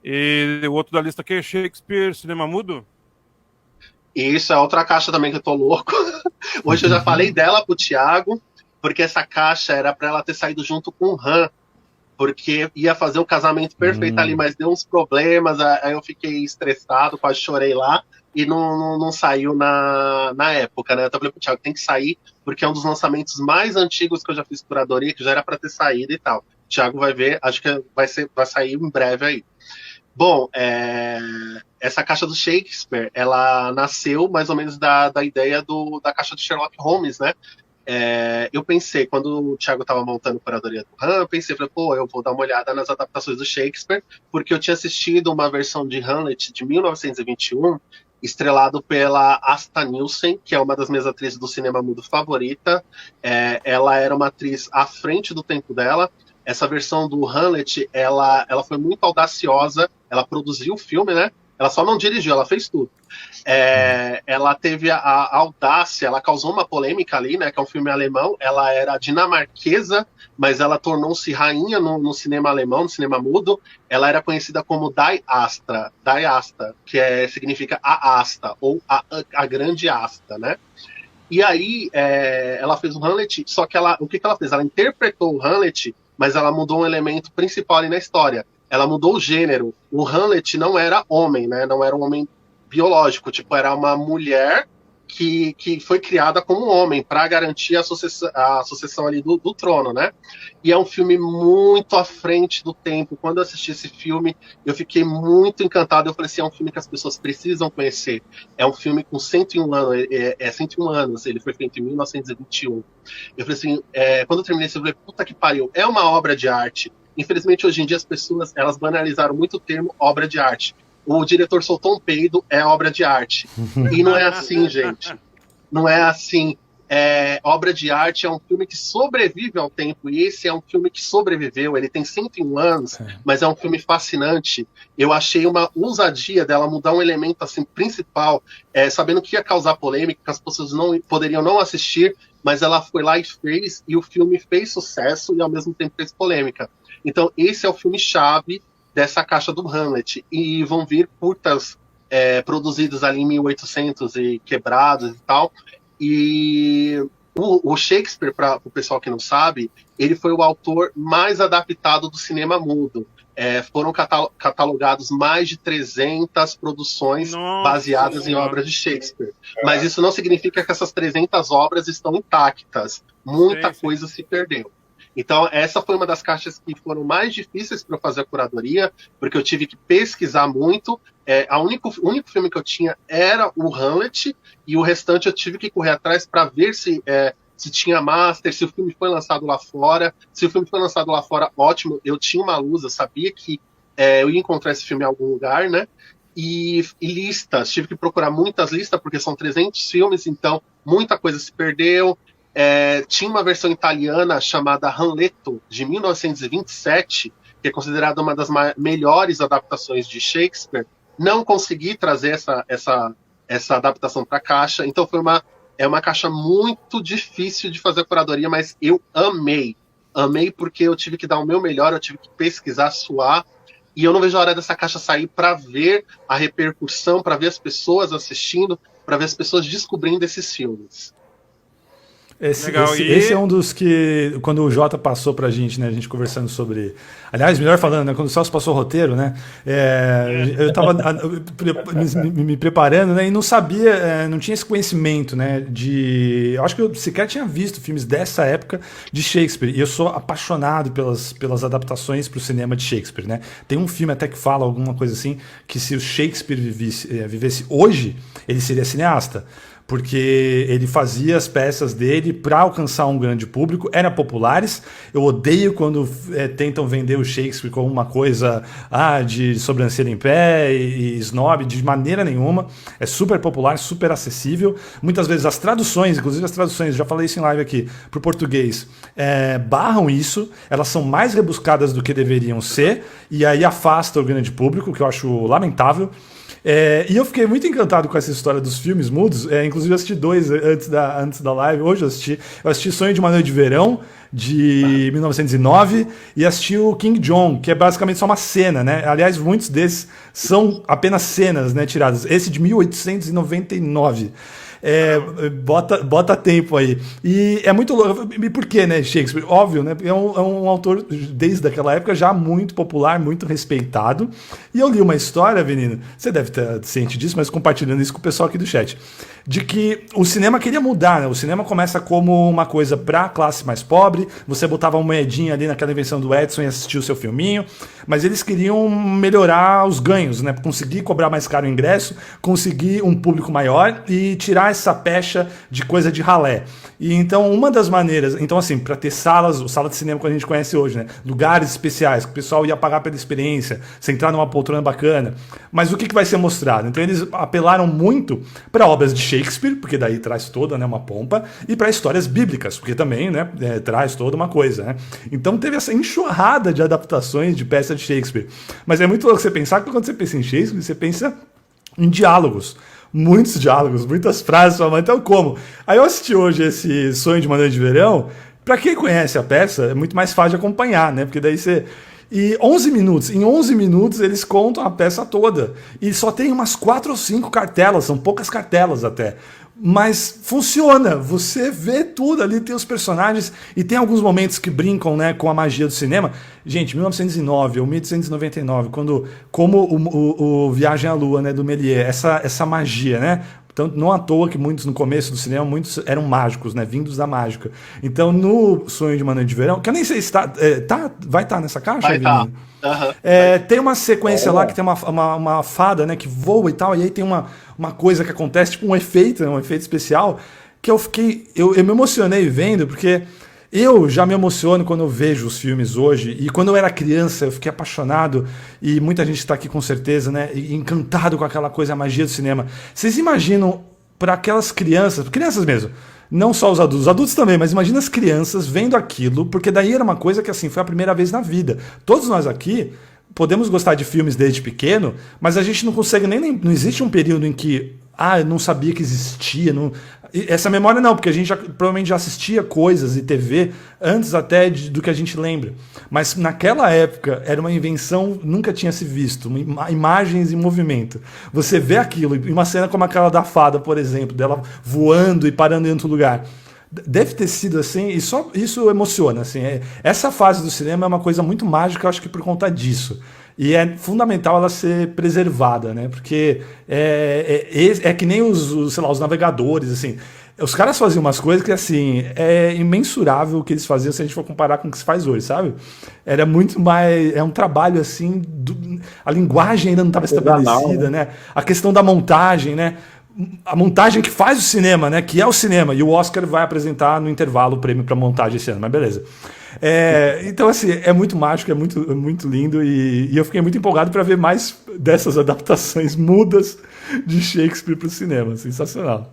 E o outro da lista aqui é Shakespeare, cinema mudo? E isso é outra caixa também que eu tô louco. Hoje eu já falei dela pro Thiago, porque essa caixa era para ela ter saído junto com o Han, porque ia fazer o casamento perfeito ali, Hum. mas deu uns problemas, aí eu fiquei estressado, quase chorei lá, e não saiu na época, né? Eu falei pro Thiago, tem que sair, porque é um dos lançamentos mais antigos que eu já fiz curadoria, que já era para ter saído e tal. O Thiago vai ver, acho que vai sair em breve aí. Bom, essa caixa do Shakespeare, ela nasceu mais ou menos da ideia da caixa do Sherlock Holmes, né? Eu pensei, quando o Thiago estava montando a curadoria do Han, eu pensei, falei, pô, eu vou dar uma olhada nas adaptações do Shakespeare, porque eu tinha assistido uma versão de Hamlet de 1921, estrelado pela Asta Nielsen, que é uma das minhas atrizes do cinema mudo favorita. Ela era uma atriz à frente do tempo dela. Essa versão do Hamlet, ela foi muito audaciosa, ela produziu o filme, né? Ela só não dirigiu, ela fez tudo. Ela teve a audácia, ela causou uma polêmica ali, né? Que é um filme alemão. Ela era dinamarquesa, mas ela tornou-se rainha no cinema alemão, no cinema mudo. Ela era conhecida como Die Asta, que significa a Asta, ou a grande Asta, né? E aí ela fez o Hamlet, só que o que ela fez? Ela interpretou o Hamlet, mas ela mudou um elemento principal ali na história. Ela mudou o gênero. O Hamlet não era homem, né? Não era um homem biológico, tipo, era uma mulher que foi criada como homem para garantir a sucessão ali do trono, né? E é um filme muito à frente do tempo. Quando eu assisti esse filme, eu fiquei muito encantado. Eu falei assim, é um filme que as pessoas precisam conhecer. É um filme com 101 anos, 101 anos, ele foi feito em 1921. Eu falei assim, quando eu terminei esse filme, eu falei, puta que pariu, é uma obra de arte. Infelizmente, hoje em dia, as pessoas elas banalizaram muito o termo obra de arte. O diretor soltou um peido, é obra de arte. E não é assim, gente. Não é assim. Obra de arte é um filme que sobrevive ao tempo, e esse é um filme que sobreviveu. Ele tem 101 anos, mas é um filme fascinante. Eu achei uma ousadia dela mudar um elemento assim principal, sabendo que ia causar polêmica, que as pessoas poderiam não assistir, mas ela foi lá e fez, e o filme fez sucesso e ao mesmo tempo fez polêmica. Então, esse é o filme-chave dessa caixa do Hamlet. E vão vir curtas produzidas ali em 1800 e quebrados e tal. E o Shakespeare, para o pessoal que não sabe, ele foi o autor mais adaptado do cinema mudo. Foram catalogados mais de 300 produções baseadas em obras de Shakespeare. Mas isso não significa que essas 300 obras estão intactas. Muita coisa se perdeu. Então, essa foi uma das caixas que foram mais difíceis para eu fazer a curadoria, porque eu tive que pesquisar muito. O único filme que eu tinha era o Hamlet, e o restante eu tive que correr atrás para ver se tinha master, se o filme foi lançado lá fora. Se o filme foi lançado lá fora, ótimo, eu tinha uma luz, eu sabia que eu ia encontrar esse filme em algum lugar, né? E listas, tive que procurar muitas listas, porque são 300 filmes, então muita coisa se perdeu. Tinha uma versão italiana chamada Hamleto, de 1927, que é considerada uma das melhores adaptações de Shakespeare. Não consegui trazer essa adaptação para a caixa, então é uma caixa muito difícil de fazer a curadoria, mas eu amei. Amei porque eu tive que dar o meu melhor, eu tive que pesquisar, suar, e eu não vejo a hora dessa caixa sair para ver a repercussão, para ver as pessoas assistindo, para ver as pessoas descobrindo esses filmes. Esse é um dos que, quando o Jota passou pra gente, né, a gente conversando sobre. Aliás, melhor falando, né, quando o Celso passou o roteiro, né, eu tava me preparando, né, e não sabia, não tinha esse conhecimento, né, eu acho que eu sequer tinha visto filmes dessa época de Shakespeare, e eu sou apaixonado pelas adaptações pro cinema de Shakespeare, né. Tem um filme até que fala alguma coisa assim, que se o Shakespeare vivesse hoje, ele seria cineasta. Porque ele fazia as peças dele para alcançar um grande público, eram populares. Eu odeio quando tentam vender o Shakespeare como uma coisa de sobrancelha em pé e snob, de maneira nenhuma. É super popular, super acessível. Muitas vezes as traduções, inclusive as traduções, já falei isso em live aqui, para o português, barram isso, elas são mais rebuscadas do que deveriam ser, e aí afasta o grande público, que eu acho lamentável. E eu fiquei muito encantado com essa história dos filmes mudos. Inclusive, eu assisti 2 antes da live. Hoje eu assisti Sonho de uma Noite de Verão, de 1909, e assisti o King John, que é basicamente só uma cena, né? Aliás, muitos desses são apenas cenas, né, tiradas. Esse de 1899. Bota tempo aí. E é muito louco. E por quê, né, Shakespeare? Óbvio, né? É um autor, desde aquela época, já muito popular, muito respeitado. E eu li uma história, Avelino, você deve estar ciente disso, mas compartilhando isso com o pessoal aqui do chat, de que o cinema queria mudar, né? O cinema começa como uma coisa para a classe mais pobre, você botava uma moedinha ali naquela invenção do Edison e assistia o seu filminho, mas eles queriam melhorar os ganhos, né? Conseguir cobrar mais caro o ingresso, conseguir um público maior e tirar essa pecha de coisa de ralé. E então, uma das maneiras, então assim, para ter sala de cinema que a gente conhece hoje, né? Lugares especiais, que o pessoal ia pagar pela experiência, você entrar numa poltrona bacana. Mas o que vai ser mostrado? Então eles apelaram muito para obras de Shakespeare, porque daí traz toda, né, uma pompa, e para histórias bíblicas, porque também, né, traz toda uma coisa, né? Então teve essa enxurrada de adaptações de peças de Shakespeare. Mas é muito louco você pensar que quando você pensa em Shakespeare, você pensa em diálogos. Muitos diálogos, muitas frases, então como? Aí eu assisti hoje esse Sonho de uma Noite de Verão. Pra quem conhece a peça, é muito mais fácil de acompanhar, né? Porque daí você... em 11 minutos eles contam a peça toda. E só tem umas 4 ou 5 cartelas, são poucas cartelas até. Mas funciona, você vê tudo ali, tem os personagens, e tem alguns momentos que brincam, né, com a magia do cinema. Gente, 1909 ou 1899, como o Viagem à Lua, né, do Méliès, essa magia, né? Então, não à toa que muitos, no começo do cinema, muitos eram mágicos, né? Vindos da mágica. Então, no Sonho de uma Noite de Verão, que eu nem sei se vai estar nessa caixa? Vai estar. Tem uma sequência lá que tem uma fada, né, que voa e tal, e aí tem uma coisa que acontece, tipo um efeito especial, que eu me emocionei vendo, porque eu já me emociono quando eu vejo os filmes hoje, e quando eu era criança eu fiquei apaixonado, e muita gente está aqui com certeza, né, encantado com aquela coisa, a magia do cinema. Vocês imaginam para aquelas crianças mesmo, não só os adultos também, mas imagina as crianças vendo aquilo, porque daí era uma coisa que assim, foi a primeira vez na vida. Todos nós aqui podemos gostar de filmes desde pequeno, mas a gente não consegue não existe um período em que eu não sabia que existia, essa memória não, porque a gente provavelmente já assistia coisas e TV antes até do que a gente lembra. Mas naquela época era uma invenção, nunca tinha se visto, imagens em movimento. Você vê aquilo, e uma cena como aquela da fada, por exemplo, dela voando e parando em outro lugar. Deve ter sido assim, e só isso emociona. Assim, essa fase do cinema é uma coisa muito mágica, eu acho que por conta disso. E é fundamental ela ser preservada, né? Porque é que nem os navegadores, assim. Os caras faziam umas coisas que, assim, é imensurável o que eles faziam se a gente for comparar com o que se faz hoje, sabe? Era muito mais... É um trabalho, assim... A linguagem ainda não estava estabelecida, né? A questão da montagem, né? A montagem que faz o cinema, né? Que é o cinema. E o Oscar vai apresentar no intervalo o prêmio para montagem esse ano, mas beleza. Então, assim, é muito mágico, é muito lindo, e eu fiquei muito empolgado para ver mais dessas adaptações mudas de Shakespeare para o cinema. Sensacional.